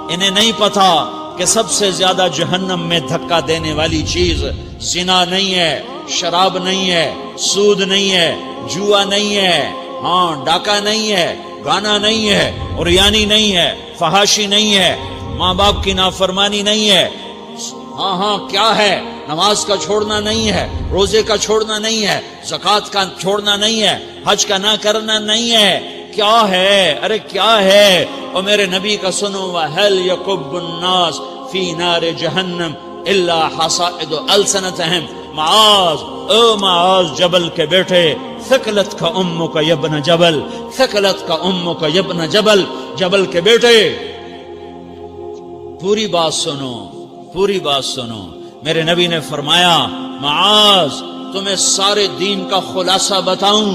انہیں نہیں پتا کہ سب سے زیادہ جہنم میں دھکا دینے والی چیز زنا نہیں ہے، شراب نہیں ہے، سود نہیں ہے، جوا نہیں ہے، ہاں ڈاکہ نہیں ہے، گانا نہیں ہے، عریانی نہیں ہے، فحاشی نہیں ہے، ماں باپ کی نافرمانی نہیں ہے، ہاں کیا ہے، نماز کا چھوڑنا نہیں ہے، روزے کا چھوڑنا نہیں ہے، زکوٰۃ کا چھوڑنا نہیں ہے، حج کا نہ کرنا نہیں ہے، کیا ہے؟ ارے کیا ہے؟ اور میرے نبی کا سنو، وَهَلْ يَكُبُّ النَّاسُ فِي نَارِ جَهَنَّمَ إِلَّا حَصَائِدُ أَلْسِنَتِهِمْ معاذ، او معاذ جبل کے بیٹے، ثقلت کا امک یبن جبل، ثقلت کا امک یبن جبل، جبل کے بیٹے پوری بات سنو، پوری بات سنو۔ میرے نبی نے فرمایا، معاذ تمہیں سارے دین کا خلاصہ بتاؤں،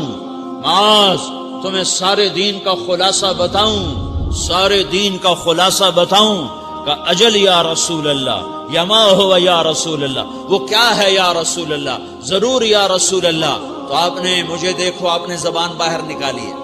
معاذ تمہیں سارے دین کا خلاصہ بتاؤں، سارے دین کا خلاصہ بتاؤں؟ کہ اجل یا رسول اللہ، یا ما ہوا یا رسول اللہ، وہ کیا ہے یا رسول اللہ؟ ضرور یا رسول اللہ۔ تو آپ نے مجھے دیکھو، آپ نے زبان باہر نکالی ہے،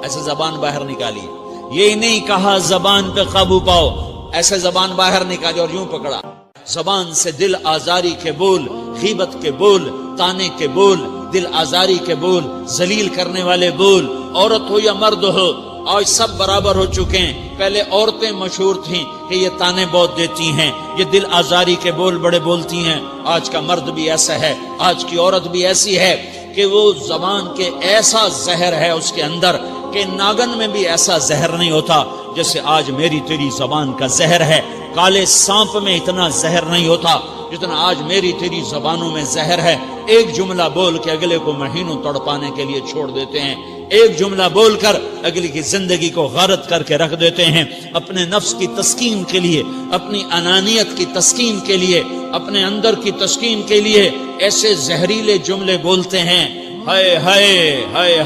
ایسے زبان باہر نکالی ہے، یہ نہیں کہا زبان پہ قابو پاؤ، ایسے زبان باہر نکالی اور یوں پکڑا۔ زبان سے دل آزاری کے بول، غیبت کے بول، تانے کے بول، دل آزاری کے بول، ذلیل کرنے والے بول، عورت ہو یا مرد ہو، آج سب برابر ہو چکے ہیں۔ پہلے عورتیں مشہور تھیں کہ یہ تانے بہت دیتی ہیں، یہ دل آزاری کے بول بڑے بولتی ہیں، آج کا مرد بھی ایسا ہے، آج کی عورت بھی ایسی ہے کہ وہ زبان کے ایسا زہر ہے اس کے اندر کہ ناگن میں بھی ایسا زہر نہیں ہوتا جیسے آج میری تیری زبان کا زہر ہے۔ کالے سانپ میں اتنا زہر نہیں ہوتا جتنا آج میری تیری زبانوں میں زہر ہے۔ ایک جملہ بول کے اگلے کو مہینوں تڑپانے کے لیے چھوڑ دیتے ہیں، ایک جملہ بول کر اگلی کی زندگی کو غارت کر کے رکھ دیتے ہیں، اپنے نفس کی تسکین کے لیے، اپنی انانیت کی تسکین کے لیے، اپنے اندر کی تسکین کے لیے ایسے زہریلے جملے بولتے ہیں۔ ہائے ہائے ہائے۔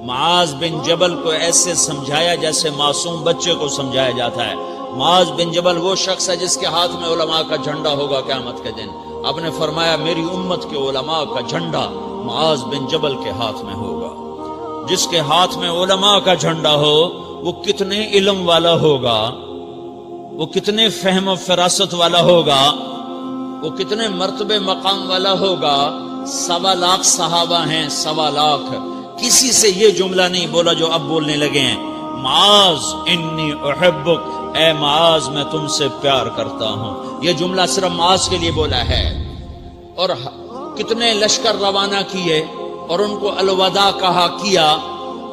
معاذ بن جبل کو ایسے سمجھایا جیسے معصوم بچے کو سمجھایا جاتا ہے۔ معاذ بن جبل وہ شخص ہے جس کے ہاتھ میں علماء کا جھنڈا ہوگا قیامت کے دن۔ آپ نے فرمایا میری امت کے علماء کا جھنڈا معاذ بن جبل کے ہاتھ میں ہوگا۔ جس کے ہاتھ میں علماء کا جھنڈا ہو وہ کتنے علم والا ہوگا، وہ کتنے فہم و فراست والا ہوگا، وہ کتنے مرتبے مقام والا ہوگا۔ 1.25 لاکھ صحابہ ہیں، 1.25 لاکھ، کسی سے یہ جملہ نہیں بولا جو اب بولنے لگے ہیں۔ معاذ انی احبک، اے معاذ میں تم سے پیار کرتا ہوں، یہ جملہ صرف معاذ کے لیے بولا ہے۔ اور کتنے لشکر روانہ کیے اور ان کو الوداع کہا کیا،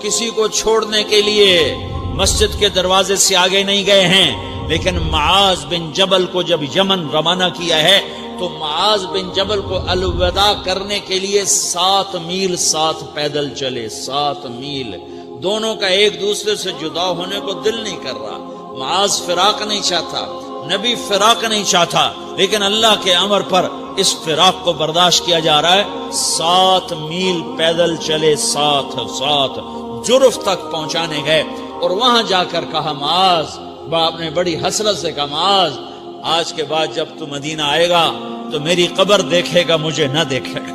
کسی کو چھوڑنے کے لیے مسجد کے دروازے سے آگے نہیں گئے ہیں، لیکن معاذ بن جبل کو جب یمن روانہ کیا ہے تو معاذ بن جبل کو الوداع کرنے کے لیے 7 میل 7 پیدل چلے، 7 میل۔ دونوں کا ایک دوسرے سے جدا ہونے کو دل نہیں کر رہا۔ معاذ فراق نہیں چاہتا، نبی فراق نہیں چاہتا، لیکن اللہ کے امر پر اس فراق کو برداشت کیا جا رہا ہے۔ 7 میل پیدل چلے، 7 جرف تک پہنچانے گئے اور وہاں جا کر کہا معاذ، باپ نے بڑی حسرت سے کہا معاذ آج کے بعد جب تو مدینہ آئے گا تو میری قبر دیکھے گا، مجھے نہ دیکھے گا۔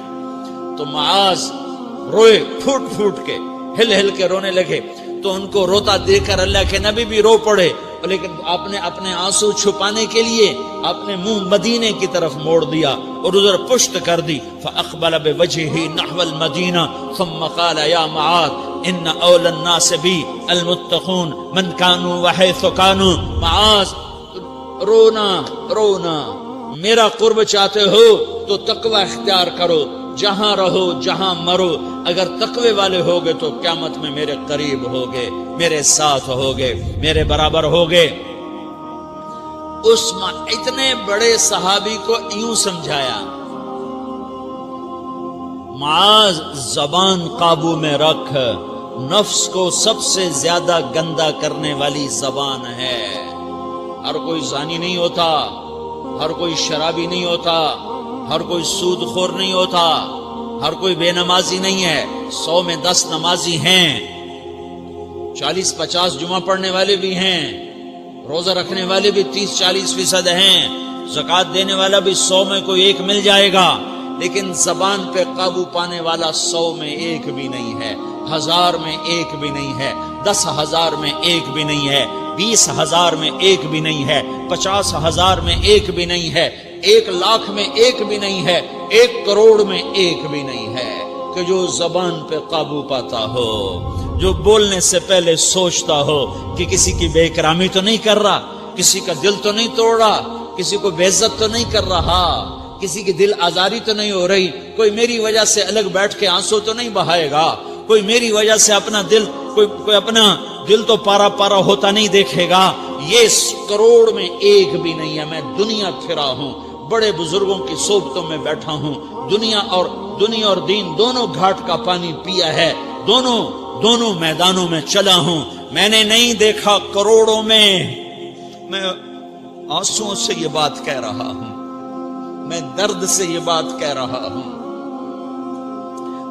تو معاذ روئے، پھوٹ پھوٹ کے، ہل ہل کے رونے لگے۔ تو ان کو روتا دیکھ کر اللہ کے نبی بھی رو پڑے، لیکن آپ نے اپنے آنسو چھپانے کے لیے اپنے منہ مدینے کی طرف موڑ دیا اور ادھر پشت کر دی۔ فاقبل بوجهه نحو المدینہ ثم قال یا معاذ ان اول الناس بی المتقون من كانوا وحيث كانوا۔ معاذ رونا، میرا قرب چاہتے ہو تو تقوی اختیار کرو، جہاں رہو جہاں مرو، اگر تقوی والے ہوگے تو قیامت میں میرے قریب ہوگے، میرے ساتھ ہوگے، میرے برابر ہوگے۔ اس اتنے بڑے صحابی کو یوں سمجھایا، معاذ زبان قابو میں رکھ، نفس کو سب سے زیادہ گندا کرنے والی زبان ہے۔ ہر کوئی زانی نہیں ہوتا، ہر کوئی شرابی نہیں ہوتا، ہر کوئی سود خور نہیں ہوتا، ہر کوئی بے نمازی نہیں ہے۔ 100 میں 10 نمازی ہیں، 40-50 جمعہ پڑھنے والے بھی ہیں، روزہ رکھنے والے بھی 30-40% ہیں، زکوٰۃ دینے والا بھی 100 میں کوئی ایک مل جائے گا، لیکن زبان پہ قابو پانے والا 100 میں ایک بھی نہیں ہے، 1000 میں ایک بھی نہیں ہے، 10,000 میں ایک بھی نہیں ہے۔ 20,000 میں ایک بھی نہیں ہے، 50,000 میں ایک بھی نہیں ہے، 1,00,000 میں ایک بھی نہیں ہے، 1 کروڑ میں ایک بھی نہیں ہے کہ جو زبان پہ قابو پاتا ہو، جو بولنے سے پہلے سوچتا ہو کہ کسی کی بے اکرامی تو نہیں کر رہا، کسی کا دل تو نہیں توڑ رہا، کسی کو بے عزت تو نہیں کر رہا، کسی کی دل آزاری تو نہیں ہو رہی، کوئی میری وجہ سے الگ بیٹھ کے آنسو تو نہیں بہائے گا، کوئی میری وجہ سے اپنا دل کوئی اپنا دل تو پارا پارا ہوتا نہیں دیکھے گا۔ یہ کروڑ میں ایک بھی نہیں ہے۔ میں دنیا پھرا ہوں، بڑے بزرگوں کی صحبتوں میں بیٹھا ہوں، دنیا اور دین دونوں گھاٹ کا پانی پیا ہے، دونوں میدانوں میں چلا ہوں، میں نے نہیں دیکھا کروڑوں میں۔ میں آنسوؤں سے یہ بات کہہ رہا ہوں، میں درد سے یہ بات کہہ رہا ہوں۔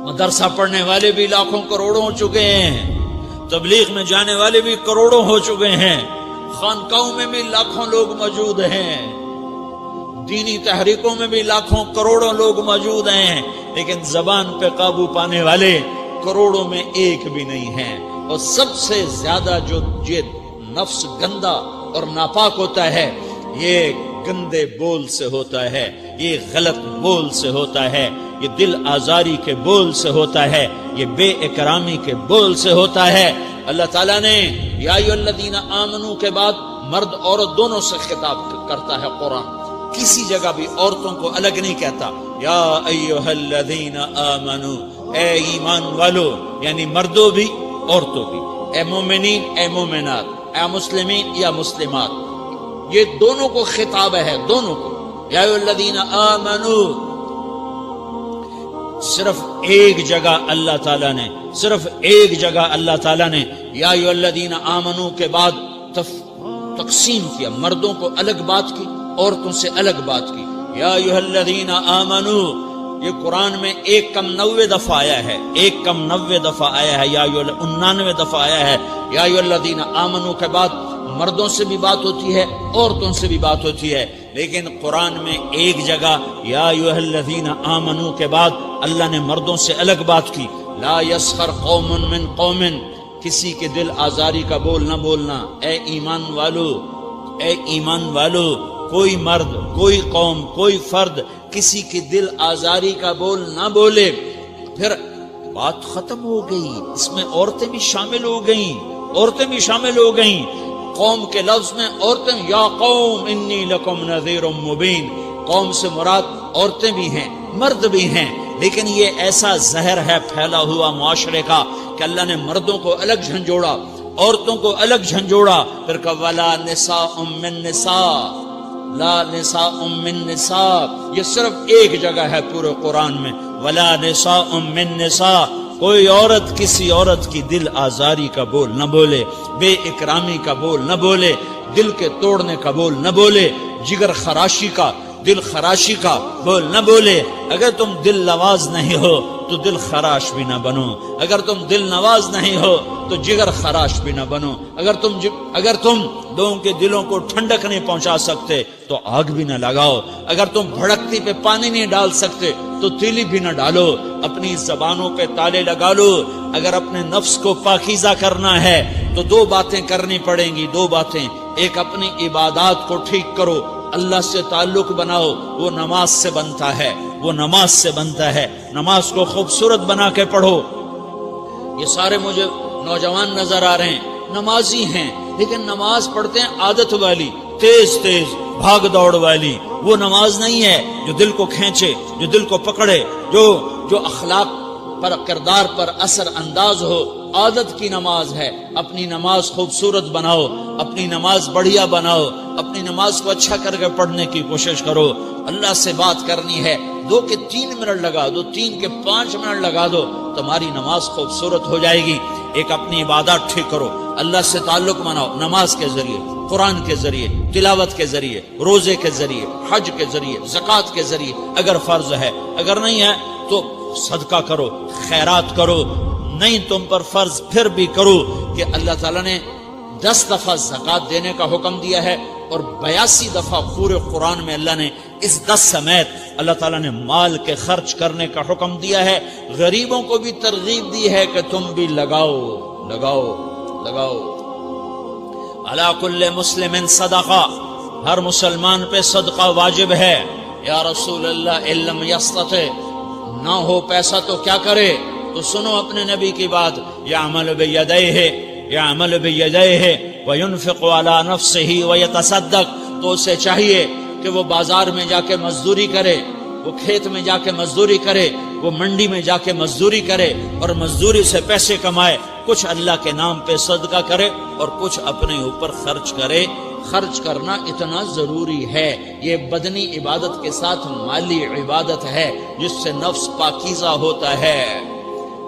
مدرسہ پڑھنے والے بھی لاکھوں کروڑوں ہو چکے ہیں، تبلیغ میں جانے والے بھی کروڑوں ہو چکے ہیں، خانقاہوں میں بھی لاکھوں لوگ موجود ہیں، دینی تحریکوں میں بھی لاکھوں کروڑوں لوگ موجود ہیں، لیکن زبان پہ قابو پانے والے کروڑوں میں ایک بھی نہیں ہیں۔ اور سب سے زیادہ جو یہ نفس گندا اور ناپاک ہوتا ہے، یہ گندے بول سے ہوتا ہے، یہ غلط بول سے ہوتا ہے، یہ دل آزاری کے بول سے ہوتا ہے، یہ بے اکرامی کے بول سے ہوتا ہے۔ اللہ تعالیٰ نے یا ایھا الذین آمنو کے بعد مرد عورت دونوں سے خطاب کرتا ہے قرآن، کسی جگہ بھی عورتوں کو الگ نہیں کہتا۔ یا ایھا الذین آمنو، اے ایمان والو، یعنی مردوں بھی عورتوں بھی، اے مومنین اے مومنات، اے مسلمین یا مسلمات، یہ دونوں کو خطاب ہے، دونوں کو۔ یا ایھا الذین آمنو، صرف ایک جگہ اللہ تعالیٰ نے یا ایھا الذین آمنو کے بعد تقسیم کیا، مردوں کو الگ بات کی، عورتوں سے الگ بات کی۔ یا ایھا الذین آمنو، یہ قرآن میں 199 دفعہ آیا ہے، 199 دفعہ آیا ہے، 99 دفعہ آیا ہے۔ یا ایھا الذین آمنو کے بعد مردوں سے بھی بات ہوتی ہے، عورتوں سے بھی بات ہوتی ہے، لیکن قرآن میں ایک جگہ یا ایھا الذین آمنو کے بعد اللہ نے مردوں سے الگ بات کی۔ لا یسخر قوم من قوم، کسی کے دل آزاری کا بول نہ بولنا۔ اے ایمان والو، کوئی مرد، کوئی قوم، کوئی فرد کسی کی دل آزاری کا بول نہ بولے۔ پھر بات ختم ہو گئی، اس میں عورتیں بھی شامل ہو گئیں، قوم کے لفظ میں عورتیں، یا قوم انی لکم نذیر مبین، قوم سے مراد عورتیں بھی ہیں، مرد بھی ہیں، لیکن یہ ایسا زہر ہے پھیلا ہوا معاشرے کا کہ اللہ نے مردوں کو الگ جھنجھوڑا، عورتوں کو الگ جھنجھوڑا، پھر کہ ولا نساء من نساء، لا نساء من نساء، یہ صرف ایک جگہ ہے پورے قرآن میں، ولا نساء من نساء، کوئی عورت کسی عورت کی دل آزاری کا بول نہ بولے، بے اکرامی کا بول نہ بولے، دل کے توڑنے کا بول نہ بولے، جگر خراشی کا، دل خراشی کا بول نہ بولے۔ اگر تم دل نواز نہیں ہو تو دل خراش بھی نہ بنو، اگر تم دل نواز نہیں ہو تو جگر خراش بھی نہ بنو، اگر تم لوگوں کے دلوں کو ٹھنڈک نہیں پہنچا سکتے تو آگ بھی نہ لگاؤ، اگر تم بھڑکتی پہ پانی نہیں ڈال سکتے تو تیلی بھی نہ ڈالو، اپنی زبانوں پہ تالے لگا لو۔ اگر اپنے نفس کو پاکیزہ کرنا ہے تو 2 باتیں کرنی پڑیں گی، 2 باتیں، ایک اپنی عبادات کو ٹھیک کرو، اللہ سے تعلق بناؤ، وہ نماز سے بنتا ہے، نماز کو خوبصورت بنا کے پڑھو۔ یہ سارے مجھے نوجوان نظر آ رہے ہیں، نمازی ہیں، لیکن نماز پڑھتے ہیں عادت والی، تیز بھاگ دوڑ والی، وہ نماز نہیں ہے جو دل کو کھینچے، جو دل کو پکڑے، جو اخلاق پر، کردار پر اثر انداز ہو۔ عادت کی نماز ہے، اپنی نماز خوبصورت بناؤ، اپنی نماز بڑھیا بناؤ، اپنی نماز کو اچھا کر کے پڑھنے کی کوشش کرو۔ اللہ سے بات کرنی ہے، 2 کے 3 منٹ لگا دو، 3 کے 5 منٹ لگا دو، تمہاری نماز خوبصورت ہو جائے گی۔ ایک اپنی عبادات ٹھیک کرو، اللہ سے تعلق بناؤ، نماز کے ذریعے، قرآن کے ذریعے، تلاوت کے ذریعے، روزے کے ذریعے، حج کے ذریعے، زکوٰۃ کے ذریعے، اگر فرض ہے، اگر نہیں ہے تو صدقہ کرو، خیرات کرو، نہیں تم پر فرض پھر بھی کرو کہ اللہ تعالیٰ نے 10 دفعہ زکوٰۃ دینے کا حکم دیا ہے، اور 82 دفعہ پورے قرآن میں اللہ نے اس 10 سمیت اللہ تعالیٰ نے مال کے خرچ کرنے کا حکم دیا ہے۔ غریبوں کو بھی ترغیب دی ہے کہ تم بھی لگاؤ۔ علی کل مسلم صدقہ، ہر مسلمان پہ صدقہ واجب ہے۔ یا رسول اللہ ان لم یستطع، نہ ہو پیسہ تو کیا کرے؟ تو سنو اپنے نبی کی بات، یعمل بیدیہ، یعمل بیدیہ وینفق علی نفسہ ویتصدق، تو اسے چاہیے کہ وہ بازار میں جا کے مزدوری کرے، وہ کھیت میں جا کے مزدوری کرے، وہ منڈی میں جا کے مزدوری کرے اور مزدوری سے پیسے کمائے، کچھ اللہ کے نام پہ صدقہ کرے اور کچھ اپنے اوپر خرچ کرے۔ خرچ کرنا اتنا ضروری ہے، یہ بدنی عبادت کے ساتھ مالی عبادت ہے جس سے نفس پاکیزہ ہوتا ہے۔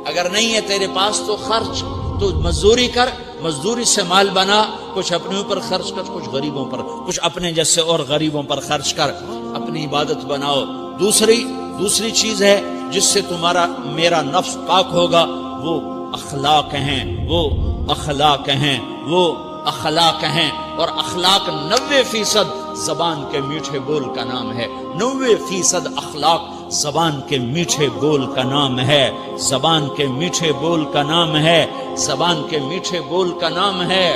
اگر نہیں ہے تیرے پاس تو خرچ، تو مزدوری کر، مزدوری سے مال بنا، کچھ اپنے اوپر خرچ کر، کچھ غریبوں پر، کچھ اپنے جیسے اور غریبوں پر خرچ کر، اپنی عبادت بناؤ۔ دوسری چیز ہے جس سے تمہارا میرا نفس پاک ہوگا، وہ اخلاق ہیں، وہ اخلاق ہیں، وہ اخلاق ہیں۔ اور اخلاق 90% زبان کے میٹھے بول کا نام ہے، 90% اخلاق زبان کے میٹھے بول کا نام ہے، زبان کے میٹھے بول کا نام ہے، زبان کے میٹھے بول کا نام ہے۔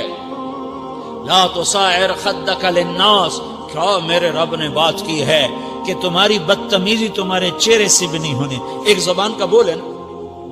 لا تصاعر خدک للناس، کیا میرے رب نے بات کی ہے کہ تمہاری بدتمیزی تمہارے چہرے سے بھی نہیں ہونی۔ ایک زبان کا بول ہے نا،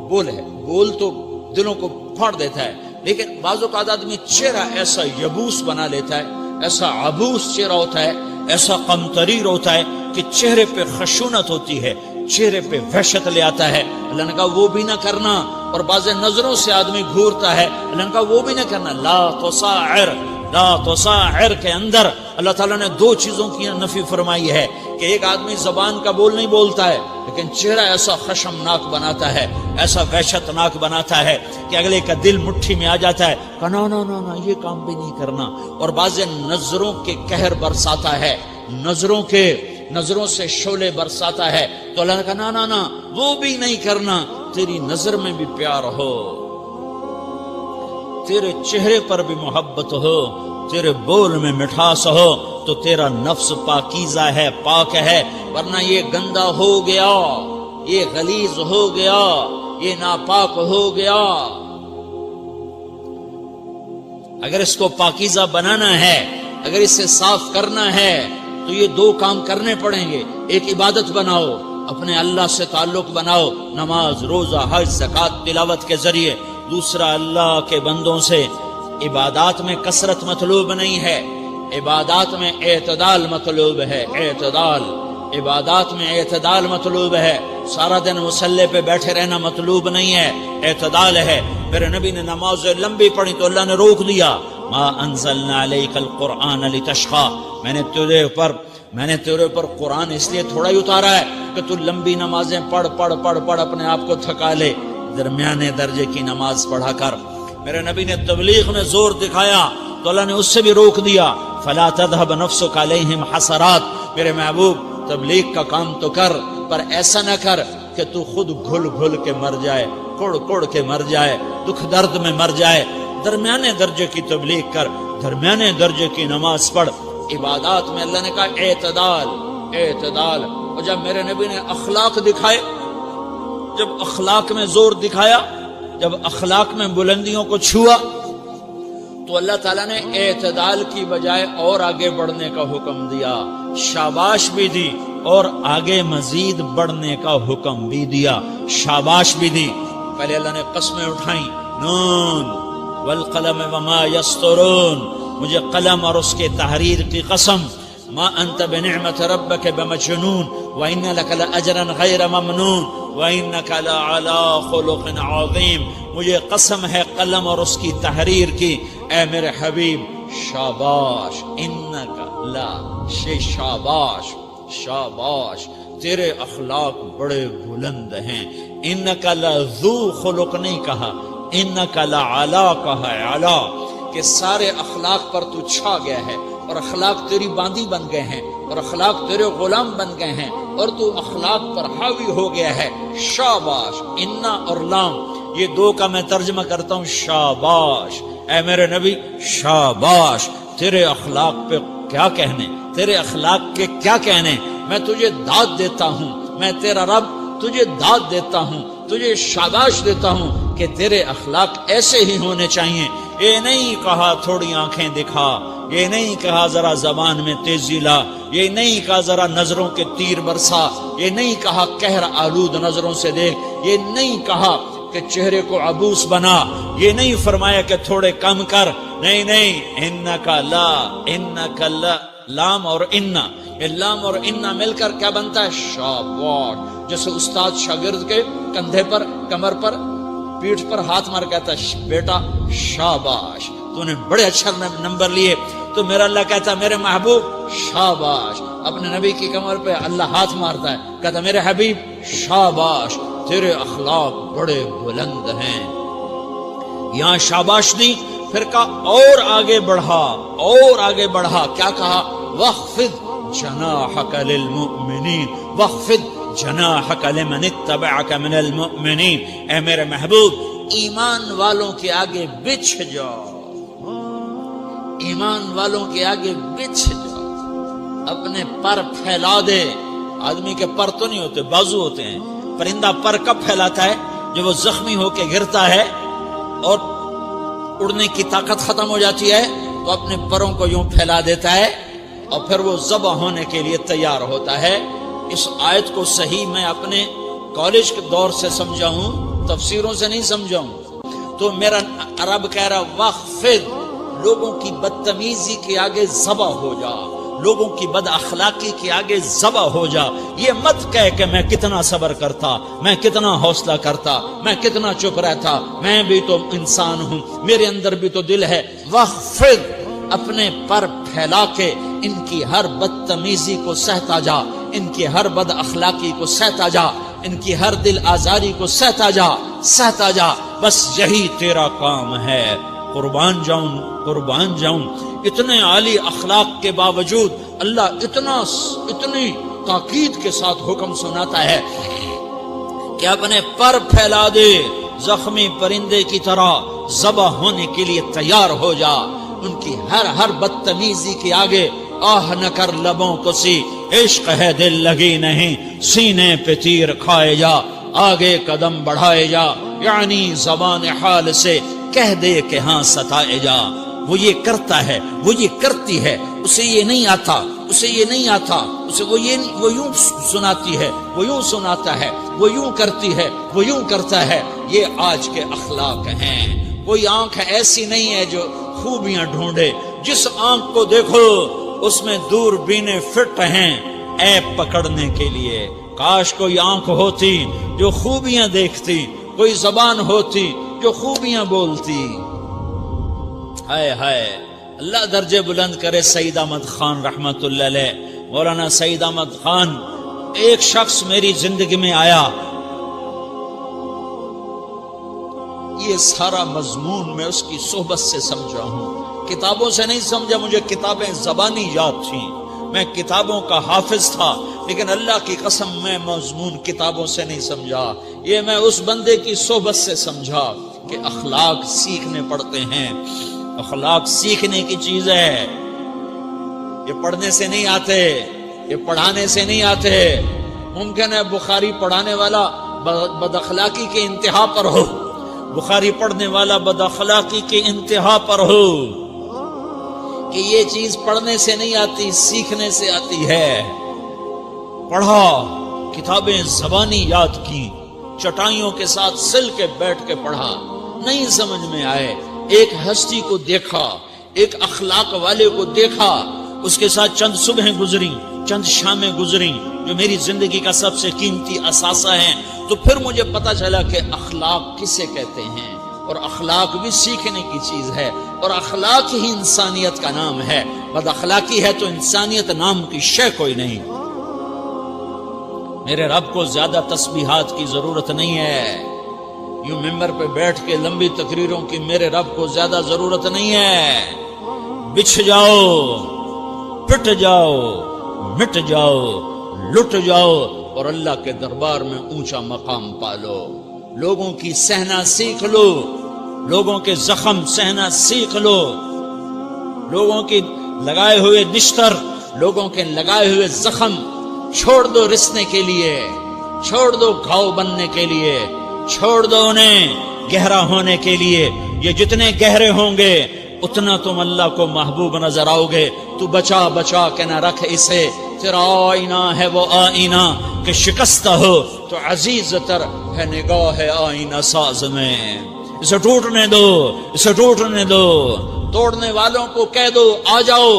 بول ہے، بول تو دلوں کو پھاڑ دیتا ہے، لیکن بعض اوقات آدمی چہرہ ایسا یبوس بنا لیتا ہے، ایسا عبوس چہرہ ہوتا ہے، ایسا قمطریر ہوتا ہے کہ چہرے پہ خشونت ہوتی ہے، چہرے پہ وحشت لے آتا ہے۔ اللہ نے کہا وہ بھی نہ کرنا، اور بعض نظروں سے آدمی گھورتا ہے، اللہ نے کہا وہ بھی نہ کرنا۔ لا تصاعر، لا تصاعر کے اندر اللہ تعالیٰ نے 2 چیزوں کی نفی فرمائی ہے کہ ایک آدمی زبان کا بول نہیں بولتا ہے لیکن چہرہ ایسا خشمناک بناتا ہے، ایسا وحشتناک بناتا ہے کہ اگلے کا دل مٹھی میں آ جاتا ہے کہ نا نا نا نا یہ کام بھی نہیں کرنا۔ اور بعض نظروں کے قہر برساتا ہے، نظروں سے شعلے برساتا ہے، تو اللہ نے کہا نا نا نا وہ بھی نہیں کرنا۔ تیری نظر میں بھی پیار ہو، تیرے چہرے پر بھی محبت ہو، تیرے بول میں مٹھاس ہو، تو تیرا نفس پاکیزہ ہے، پاک ہے۔ ورنہ یہ گندا ہو گیا، یہ غلیظ ہو گیا، یہ ناپاک ہو گیا۔ اگر اس کو پاکیزہ بنانا ہے، اگر اسے صاف کرنا ہے تو یہ 2 کام کرنے پڑیں گے۔ ایک عبادت بناؤ، اپنے اللہ سے تعلق بناؤ، نماز، روزہ، حج، زکوٰۃ، تلاوت کے ذریعے۔ دوسرا، اللہ کے بندوں سے عبادات میں کثرت مطلوب نہیں ہے، عبادات میں اعتدال مطلوب ہے، اعتدال، عبادات میں اعتدال مطلوب ہے۔ سارا دن مصلی پہ بیٹھے رہنا مطلوب نہیں ہے، اعتدال ہے۔ میرے نبی نے نماز لمبی پڑھی تو اللہ نے روک دیا، ما انزلنا علیک القرآن لتشقی، میں نے تیرے اوپر قرآن اس لیے تھوڑا ہی اتارا ہے کہ تو لمبی نمازیں پڑھ اپنے آپ کو تھکا لے، درمیانے درجے کی نماز پڑھا کر۔ میرے نبی نے تبلیغ میں زور دکھایا تو اللہ نے اس سے بھی روک دیا، فلا تذهب نفسك علیہم حسرات، میرے محبوب تبلیغ کا کام تو کر، پر ایسا نہ کر کہ تو خود گھل کے مر جائے، کوڑ کے مر جائے، دکھ درد میں مر جائے۔ درمیانے درجے کی تبلیغ کر، درمیانے درجے کی نماز پڑھ۔ عبادات میں اللہ نے کہا اعتدال، اعتدال۔ اور جب میرے نبی نے اخلاق دکھائے، جب اخلاق میں زور دکھایا، جب اخلاق میں بلندیوں کو چھوا، تو اللہ تعالیٰ نے اعتدال کی بجائے اور آگے بڑھنے کا حکم دیا، شاباش بھی دی اور آگے مزید بڑھنے کا حکم بھی دیا، شاباش بھی دی۔ پہلے اللہ نے قسمیں اٹھائیں، نون والقلم وما یسطرون، مجھے قلم اور اس کے تحریر کی قسم، ما انت بنعمت ربک بمجنون وان لک لاجرا غیر ممنون وانک لعلی خلق عظیم، مجھے قسم ہے قلم اور اس کی تحریر کی، اے میرے حبیب شاباش، انک لا شاباش، شاباش، تیرے اخلاق بڑے بلند ہیں۔ انک لذو خلق نہیں کہا، انک لعلی کہا، علی، کہ سارے اخلاق پر تو چھا گیا ہے، اور اخلاق تیری باندی بن گئے ہیں، اور اخلاق تیرے غلام بن گئے ہیں، اور تو اخلاق پر حاوی ہو گیا ہے۔ شاباش، انا اور لام، یہ 2 کا میں ترجمہ کرتا ہوں، شاباش، اے میرے نبی شاباش، تیرے اخلاق پہ کیا کہنے، تیرے اخلاق کے کیا کہنے، میں تجھے داد دیتا ہوں، میں تیرا رب تجھے داد دیتا ہوں، تجھے شاباش دیتا ہوں کہ تیرے اخلاق ایسے ہی ہونے چاہیے. یہ نہیں کہا تھوڑی آنکھیں دکھا، یہ نہیں کہا ذرا زبان میں تیزی لا، یہ نہیں کہا ذرا نظروں کے تیر برسا، یہ نہیں کہا قہر آلود نظروں سے دیکھ، یہ نہیں کہا کہ چہرے کو عبوس بنا، یہ نہیں فرمایا کہ تھوڑے کم کر. نہیں نہیں، انکا لا لام اور انا، یہ لام اور انا مل کر کیا بنتا ہے؟ شاباش. جیسے استاد شاگرد کے کندھے پر، کمر پر، پیٹھ پر ہاتھ مار کہتا ہے بیٹا شاباش تو نے بڑے اچھا نمبر لیے. تو میرا اللہ کہتا ہے میرے محبوب شاباش. اپنے نبی کی کمر پہ اللہ ہاتھ مارتا ہے، کہتا میرے حبیب شاباش، تیرے اخلاق بڑے بلند ہیں. یہاں شاباش دی، پھر کہا اور آگے بڑھا، اور آگے بڑھا. کیا کہا؟ وَخْفِضْ جَنَاحَكَ لِلْمُؤْمِنِينَ وَخْفِضْ جَنَاحَكَ لِمَنِ اتَّبَعَكَ مِنَ الْمُؤْمِنِينَ. اے میرے محبوب، ایمان والوں کے آگے بچھ جاؤ، ایمان والوں کے آگے بچھ جاؤ، اپنے پر پھیلا دے. آدمی کے پر تو نہیں ہوتے، بازو ہوتے ہیں. پرندہ پر کب پھیلاتا ہے؟ جب وہ زخمی ہو کے گرتا ہے اور اڑنے کی طاقت ختم ہو جاتی ہے تو اپنے پروں کو یوں پھیلا دیتا ہے اور پھر وہ ذبح ہونے کے لیے تیار ہوتا ہے. اس آیت کو صحیح میں اپنے کالج کے دور سے سمجھا ہوں، تفسیروں سے نہیں سمجھا ہوں. تو میرا عرب کہہ رہا وَخْفِضْ، لوگوں کی بدتمیزی کے آگے ذبح ہو جا، لوگوں کی بد اخلاقی کے آگے ذبح ہو جا. یہ مت کہہ کہ میں کتنا صبر کرتا، میں کتنا حوصلہ کرتا، میں کتنا چپ رہتا، میں بھی تو انسان ہوں، میرے اندر بھی تو دل ہے. وَخْفِضْ، اپنے پر پھیلا کے ان کی ہر بدتمیزی کو سہتا جا، ان کی ہر بد اخلاقی کو سہتا جا، ان کی ہر دل آزاری کو سہتا جا، سہتا جا. بس یہی تیرا کام ہے. قربان جاؤں، قربان جاؤں. اتنے عالی اخلاق کے باوجود اللہ اتنی تاکید کے ساتھ حکم سناتا ہے کہ اپنے پر پھیلا دے، زخمی پرندے کی طرح ذبح ہونے کے لیے تیار ہو جا. ان کی ہر بدتمیزی کے آگے آہ نہ کر لبوں کو سی، عشق ہے دل لگی نہیں، سینے پہ تیر کھائے جا، آگے قدم بڑھائے جا. یعنی زبان حال سے کہہ دے کہ ہاں ستائے جا. وہ یہ کرتا ہے، وہ یہ کرتی ہے، اسے یہ نہیں آتا، اسے یہ نہیں آتا، اسے وہ یوں سناتی ہے، وہ یوں سناتا ہے، وہ یوں کرتی ہے، وہ یوں کرتا ہے. یہ آج کے اخلاق ہیں. کوئی آنکھ ایسی نہیں ہے جو خوبیاں ڈھونڈے. جس آنکھ کو دیکھو اس میں دور بینے فٹ ہیں عیب پکڑنے کے لیے. کاش کوئی آنکھ ہوتی جو خوبیاں دیکھتی، کوئی زبان ہوتی جو خوبیاں بولتی. ہائے ہائے، اللہ درجے بلند کرے سعید احمد خان رحمت اللہ علیہ. مولانا سعید احمد خان، ایک شخص میری زندگی میں آیا، یہ سارا مضمون میں اس کی صحبت سے سمجھا ہوں، کتابوں سے نہیں سمجھا. مجھے کتابیں زبانی یاد تھیں، میں کتابوں کا حافظ تھا، لیکن اللہ کی قسم میں مضمون کتابوں سے نہیں سمجھا. یہ میں اس بندے کی صحبت سے سمجھا کہ اخلاق سیکھنے پڑتے ہیں. اخلاق سیکھنے کی چیز ہے، یہ پڑھنے سے نہیں آتے، یہ پڑھانے سے نہیں آتے. ممکن ہے بخاری پڑھانے والا بد اخلاقی کے انتہا پر ہو، بخاری پڑھنے والا بد اخلاقی کے انتہا پر ہو، کہ یہ چیز پڑھنے سے نہیں آتی، سیکھنے سے آتی ہے. پڑھا، کتابیں زبانی یاد کی، چٹائیوں کے ساتھ سل کے بیٹھ کے پڑھا، نہیں سمجھ میں آئے. ایک ہستی کو دیکھا، ایک اخلاق والے کو دیکھا، اس کے ساتھ چند صبحیں گزری، چند شامیں گزری جو میری زندگی کا سب سے قیمتی اثاثہ ہیں. تو پھر مجھے پتا چلا کہ اخلاق کسے کہتے ہیں، اور اخلاق بھی سیکھنے کی چیز ہے، اور اخلاق ہی انسانیت کا نام ہے. بد اخلاقی ہے تو انسانیت نام کی شے کوئی نہیں. میرے رب کو زیادہ تسبیحات کی ضرورت نہیں ہے، یوں ممبر پہ بیٹھ کے لمبی تقریروں کی میرے رب کو زیادہ ضرورت نہیں ہے. بچھ جاؤ، پٹ جاؤ، مٹ جاؤ، لٹ جاؤ، اور اللہ کے دربار میں اونچا مقام پالو. لوگوں کی سہنا سیکھ لو، لوگوں کے زخم سہنا سیکھ لو، لوگوں کے لگائے ہوئے نشتر، لوگوں کے لگائے ہوئے زخم چھوڑ دو رسنے کے لیے، چھوڑ دو گھاؤ بننے کے لیے، چھوڑ دو انہیں گہرا ہونے کے لیے یہ جتنے گہرے ہوں گے اتنا تم اللہ کو محبوب نظر آؤ گے. تو بچا بچا کے نہ رکھ اسے، تیرا آئینہ ہے وہ آئینہ کہ شکستہ ہو تو عزیز تر ہے نگاہ آئینہ ساز میں. اسے ٹوٹنے دو، اسے ٹوٹنے دو. توڑنے والوں کو کہہ دو آ جاؤ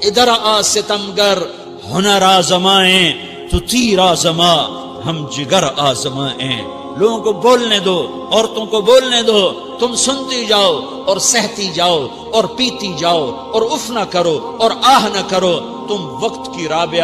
ادھر آ ستمگر، ہنر آزمائیں تو تیر آزما، ہم جگر آزمائیں. لوگوں کو بولنے دو، عورتوں کو بولنے دو، تم سنتی جاؤ اور سہتی جاؤ اور پیتی جاؤ اور اف نہ کرو اور آہ نہ کرو. تم وقت کی رابعہ